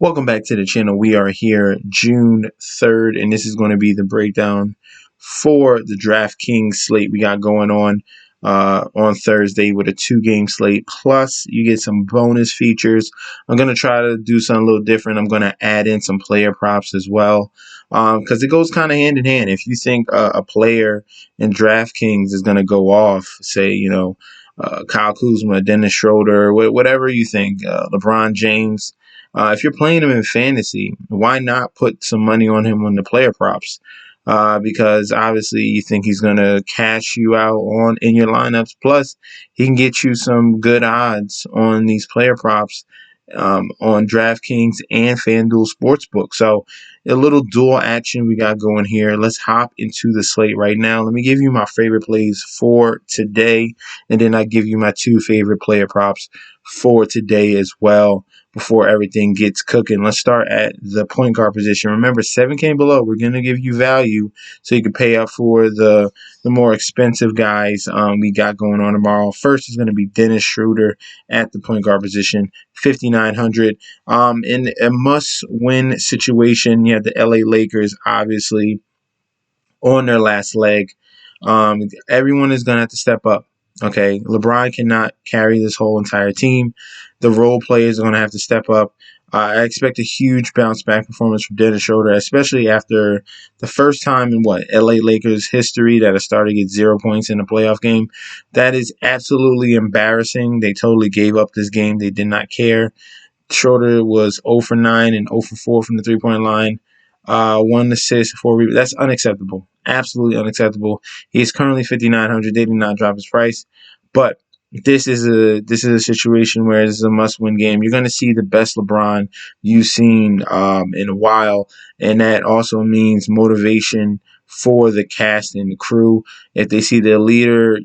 Welcome back to the channel. We are here June 3rd, and this is going to be the breakdown for the Draftkings slate we got going on Thursday with a 2-game slate. Plus, you get some bonus features. I'm going to try to do something a little different. I'm going to add in some player props as well because it goes kind of hand in hand. If you think a player in Draftkings is going to go off, say, Kyle Kuzma, Dennis Schroeder, whatever you think, LeBron James. If you're playing him in fantasy, why not put some money on him on the player props? Because obviously you think he's going to cash you out in your lineups. Plus, he can get you some good odds on these player props on DraftKings and FanDuel Sportsbook. So a little dual action we got going here. Let's hop into the slate right now. Let me give you my favorite plays for today, and then I give you my 2 favorite player props for today as well before everything gets cooking. Let's start at the point guard position. Remember, 7K and below, we're going to give you value so you can pay up for the more expensive guys we got going on tomorrow. First is going to be Dennis Schroeder at the point guard position, 5,900. In a must-win situation, you have the LA Lakers, obviously, on their last leg. Everyone is going to have to step up. Okay, LeBron cannot carry this whole entire team. The role players are going to have to step up. I expect a huge bounce back performance from Dennis Schroeder, especially after the first time in LA Lakers history that a starter gets 0 points in a playoff game. That is absolutely embarrassing. They totally gave up this game. They did not care. Schroeder was 0 for 9 and 0 for 4 from the three-point line. 1 assist, 4 rebounds. That's unacceptable. Absolutely unacceptable. He is currently 5,900. They did not drop his price, but this is a situation where this is a must-win game. You're going to see the best LeBron you've seen in a while, and that also means motivation for the cast and the crew. If they see their leader,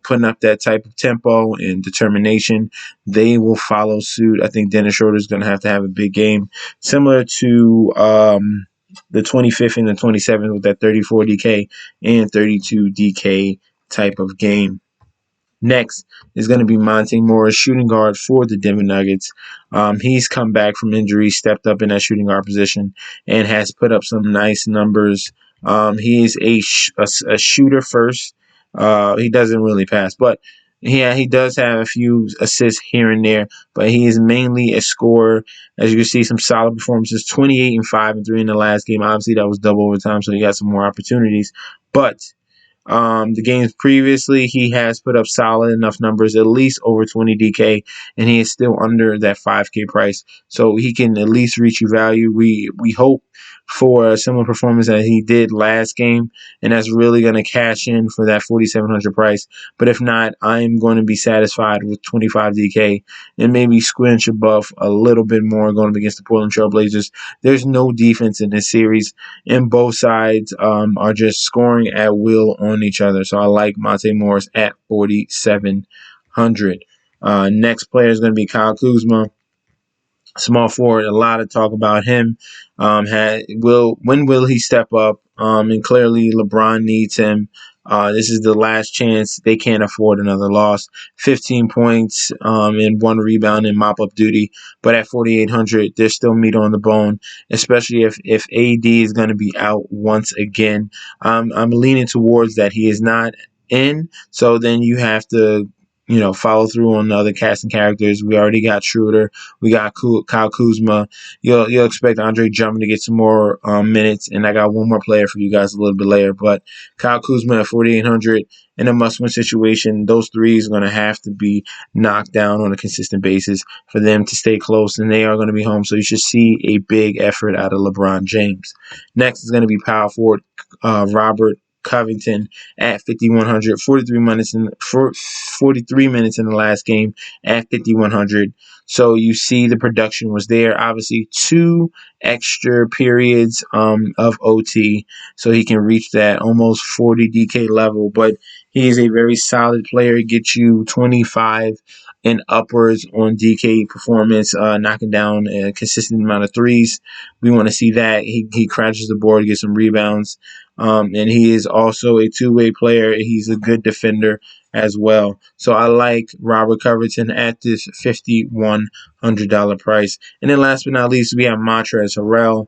putting up that type of tempo and determination, they will follow suit. I think Dennis Schroeder is going to have a big game, similar to the 25th and the 27th with that 34 DK and 32 DK type of game. Next is going to be Monty Moore, shooting guard for the Denver Nuggets. He's come back from injury, stepped up in that shooting guard position, and has put up some nice numbers. He is a shooter first. He doesn't really pass, but he does have a few assists here and there, but he is mainly a scorer. As you can see, some solid performances, 28 and 5 and 3 in the last game. Obviously, that was double overtime, so he got some more opportunities. But the games previously, he has put up solid enough numbers, at least over 20 DK, and he is still under that 5K price. So he can at least reach your value. We hope for a similar performance that he did last game, and that's really going to cash in for that 4,700 price. But if not, I'm going to be satisfied with 25 DK and maybe squinch above a little bit more going up against the Portland Trail Blazers. There's no defense in this series, and both sides are just scoring at will on each other. So I like Monty Moore at 4,700. Next player is going to be Kyle Kuzma, small forward. A lot of talk about him. When will he step up? And clearly LeBron needs him. This is the last chance. They can't afford another loss. 15 points and 1 rebound in mop-up duty. But at 4,800, there's still meat on the bone, especially if AD is going to be out once again. I'm leaning towards that he is not in. So then you have to follow through on the other casting characters. We already got Schroeder. We got Kyle Kuzma. You'll expect Andre Drummond to get some more minutes, and I got one more player for you guys a little bit later. But Kyle Kuzma at 4,800 in a must-win situation. Those threes are going to have to be knocked down on a consistent basis for them to stay close, and they are going to be home. So you should see a big effort out of LeBron James. Next is going to be power forward Robert Covington at 5,100, 43 minutes in the last game at 5,100. So you see the production was there. Obviously, 2 extra periods of OT, so he can reach that almost 40 DK level. But He is a very solid player. He gets you 25 and upwards on DK performance, knocking down a consistent amount of threes. We want to see that. He crashes the board, gets some rebounds. And he is also a two-way player. He's a good defender as well. So I like Robert Covington at this $5,100 price. And then last but not least, we have Montrezl Harrell,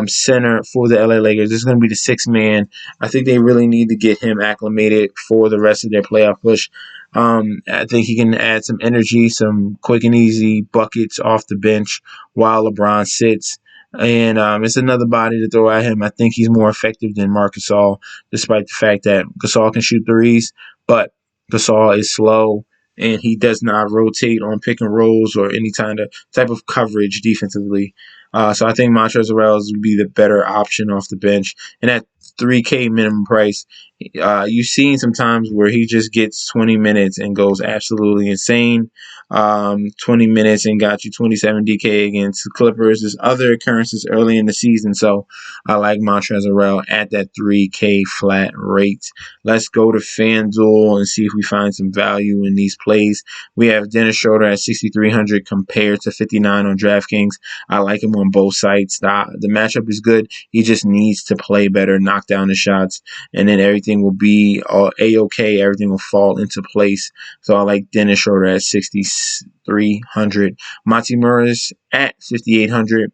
center for the LA Lakers. This is going to be the sixth man. I think they really need to get him acclimated for the rest of their playoff push. I think he can add some energy, some quick and easy buckets off the bench while LeBron sits. And it's another body to throw at him. I think he's more effective than Marc Gasol, despite the fact that Gasol can shoot threes, but Gasol is slow and he does not rotate on pick and rolls or any kind of type of coverage defensively. So I think Montrezl Harrell would be the better option off the bench. And at $3K minimum price, you've seen some times where he just gets 20 minutes and goes absolutely insane. 20 minutes and got you 27 DK against the Clippers. There's other occurrences early in the season, so I like Montrezl Harrell at that 3K flat rate. Let's go to FanDuel and see if we find some value in these plays. We have Dennis Schroeder at 6,300 compared to 59 on DraftKings. I like him on both sides. The matchup is good. He just needs to play better, knock down the shots, and then everything will be A-okay. Everything will fall into place. So I like Dennis Schroeder at 6,300. Monty Murray at 5,800.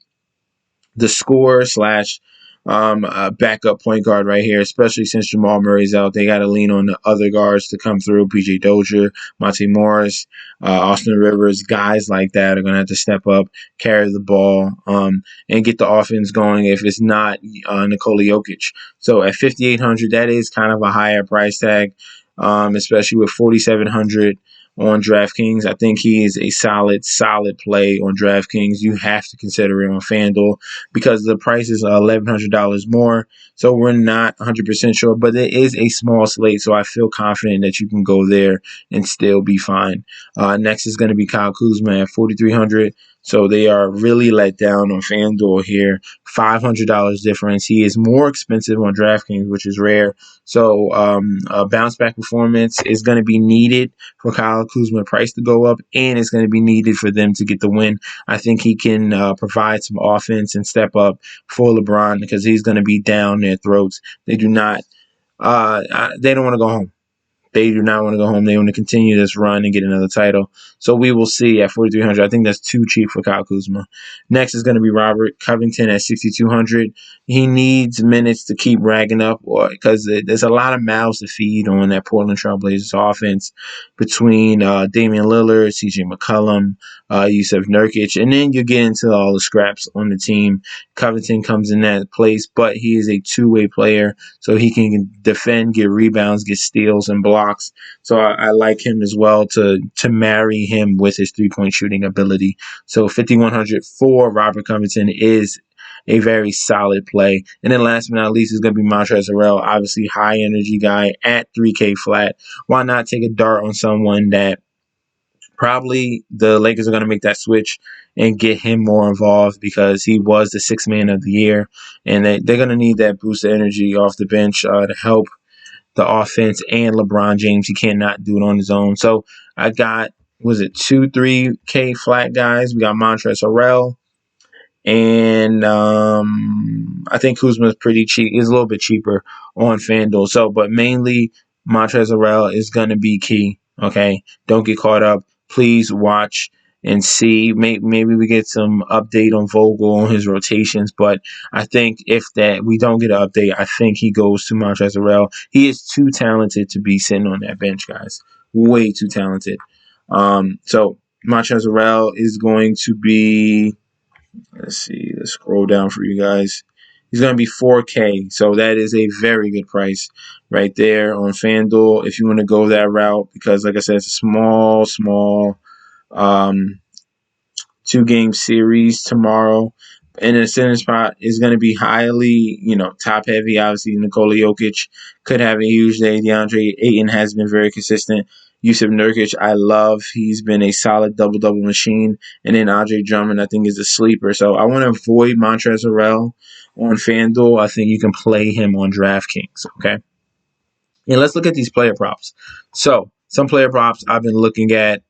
The score slash backup point guard right here, especially since Jamal Murray's out. They got to lean on the other guards to come through. PJ Dozier, Monty Morris, Austin Rivers, guys like that are going to have to step up, carry the ball, and get the offense going if it's not Nikola Jokic. So at 5,800, that is kind of a higher price tag, especially with 4,700 on DraftKings. I think he is a solid play on DraftKings. You have to consider it on FanDuel because the price is $1,100 more. So we're not 100% sure, but it is a small slate, so I feel confident that you can go there and still be fine. Next is going to be Kyle Kuzma at 4,300. So they are really let down on FanDuel here. $500 difference. He is more expensive on DraftKings, which is rare. So a bounce back performance is going to be needed for Kyle Kuzma price to go up, and it's going to be needed for them to get the win. I think he can provide some offense and step up for LeBron because he's going to be down their throats. They do not. They don't want to go home. They do not want to go home. They want to continue this run and get another title. So we will see at 4,300. I think that's too cheap for Kyle Kuzma. Next is going to be Robert Covington at 6,200. He needs minutes to keep ragging up because there's a lot of mouths to feed on that Portland Trail Blazers offense between Damian Lillard, CJ McCollum, Yusuf Nurkic, and then you get into all the scraps on the team. Covington comes in that place, but he is a two-way player, so he can defend, get rebounds, get steals, and blocks. So I like him as well to marry him with his three-point shooting ability. So 5,100 for Robert Covington is a very solid play. And then last but not least is going to be Montrezl Harrell, obviously high energy guy at 3K flat. Why not take a dart on someone that probably the Lakers are going to make that switch and get him more involved because he was the sixth man of the year. And they're going to need that boost of energy off the bench to help the offense and LeBron James. He cannot do it on his own. So I got, 2-3K flat guys? We got Montrezl Harrell. And I think Kuzma is pretty cheap. He's a little bit cheaper on FanDuel. So, but mainly Montrezl Harrell is going to be key. Okay. Don't get caught up. Please watch and see. Maybe we get some update on Vogel on his rotations, but I think if that we don't get an update, I think he goes to Montrezl Harrell. He is too talented to be sitting on that bench, guys. Way too talented. So Montrezl Harrell is going to be, let's see, let's scroll down for you guys. He's going to be 4K, so that is a very good price right there on FanDuel if you want to go that route because, like I said, it's a small two-game series tomorrow. And the center spot is going to be highly, top-heavy. Obviously, Nikola Jokic could have a huge day. DeAndre Ayton has been very consistent. Yusuf Nurkic, I love. He's been a solid double-double machine. And then Andre Drummond, I think, is a sleeper. So I want to avoid Montrezl Harrell on FanDuel. I think you can play him on DraftKings, okay? And let's look at these player props. So some player props I've been looking at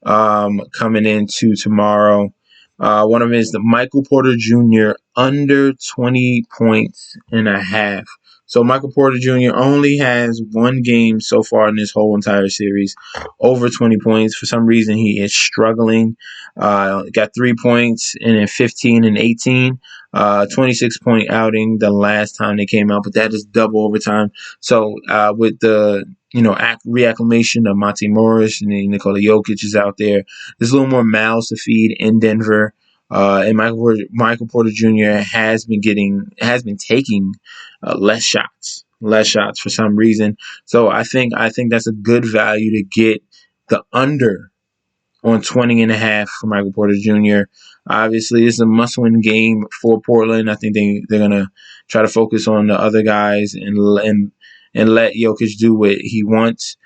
coming into tomorrow. One of them is the Michael Porter Jr. under 20 points and a half. So Michael Porter Jr. only has one game so far in this whole entire series over 20 points. For some reason, he is struggling. Got 3 points and in 15 and 18. 26-point outing the last time they came out, but that is double overtime. So with the reacclimation of Monty Moore and Nikola Jokic is out there. There's a little more mouths to feed in Denver. And Michael Porter Jr. has been taking less shots for some reason. So I think that's a good value to get the under on 20 and a half for Michael Porter Jr. Obviously, this is a must-win game for Portland. I think they're gonna try to focus on the other guys and let Jokic do what he wants.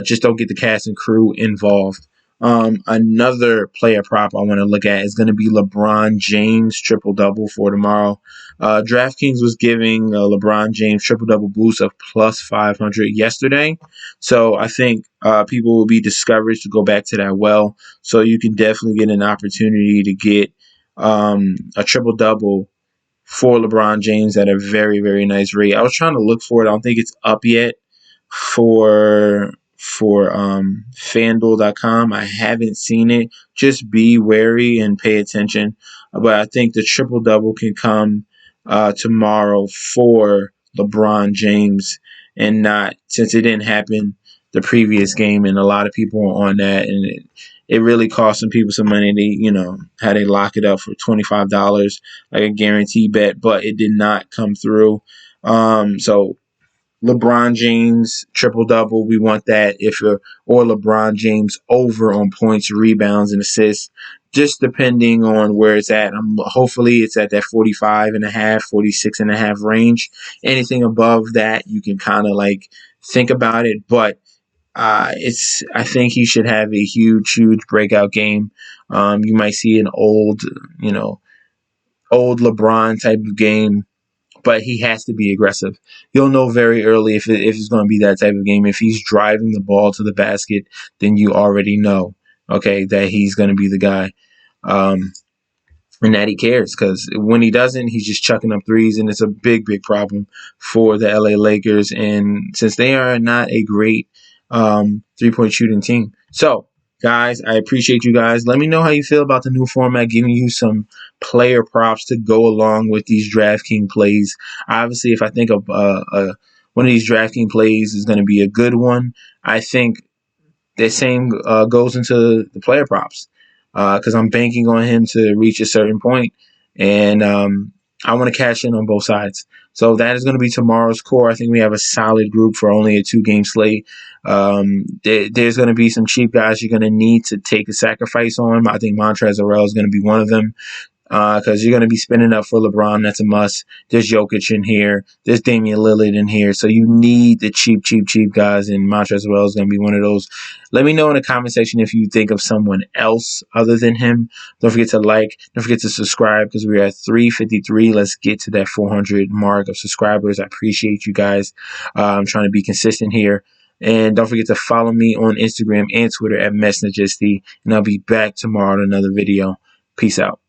Just don't get the cast and crew involved. Another player prop I want to look at is going to be LeBron James triple-double for tomorrow. DraftKings was giving LeBron James triple-double boost of plus 500 yesterday. So I think people will be discouraged to go back to that well. So you can definitely get an opportunity to get a triple-double for LeBron James at a very, very nice rate. I was trying to look for it. I don't think it's up yet for Fanduel.com. I haven't seen it. Just be wary and pay attention. But I think the triple double can come tomorrow for LeBron James, and not, since it didn't happen the previous game, and a lot of people were on that, and it really cost some people some money. They had they lock it up for $25 like a guarantee bet, but it did not come through. So LeBron James triple-double, we want that, or LeBron James over on points, rebounds, and assists, just depending on where it's at. Hopefully it's at that 45 and a half, 46 and a half range. Anything above that, you can kind of like think about it, but I think he should have a huge breakout game. You might see an old LeBron type of game, but he has to be aggressive. You'll know very early if it's going to be that type of game. If he's driving the ball to the basket, then you already know, okay, that he's going to be the guy. And that he cares, because when he doesn't, he's just chucking up threes, and it's a big problem for the LA Lakers. And since they are not a great three-point shooting team. So, guys, I appreciate you guys. Let me know how you feel about the new format, giving you some player props to go along with these DraftKings plays. Obviously, if I think of one of these DraftKings plays is going to be a good one, I think the same goes into the player props, because I'm banking on him to reach a certain point, and I want to cash in on both sides. So that is going to be tomorrow's core. I think we have a solid group for only a 2-game slate. There's going to be some cheap guys you're going to need to take a sacrifice on. I think Montrezl Harrell is going to be one of them, because you're going to be spending up for LeBron. That's a must. There's Jokic in here. There's Damian Lillard in here. So you need the cheap guys, and Montrezl Harrell is going to be one of those. Let me know in the comment section if you think of someone else other than him. Don't forget to like. Don't forget to subscribe, because we're at 353. Let's get to that 400 mark of subscribers. I appreciate you guys. I'm trying to be consistent here. And don't forget to follow me on Instagram and Twitter at MessNagisty. And I'll be back tomorrow with another video. Peace out.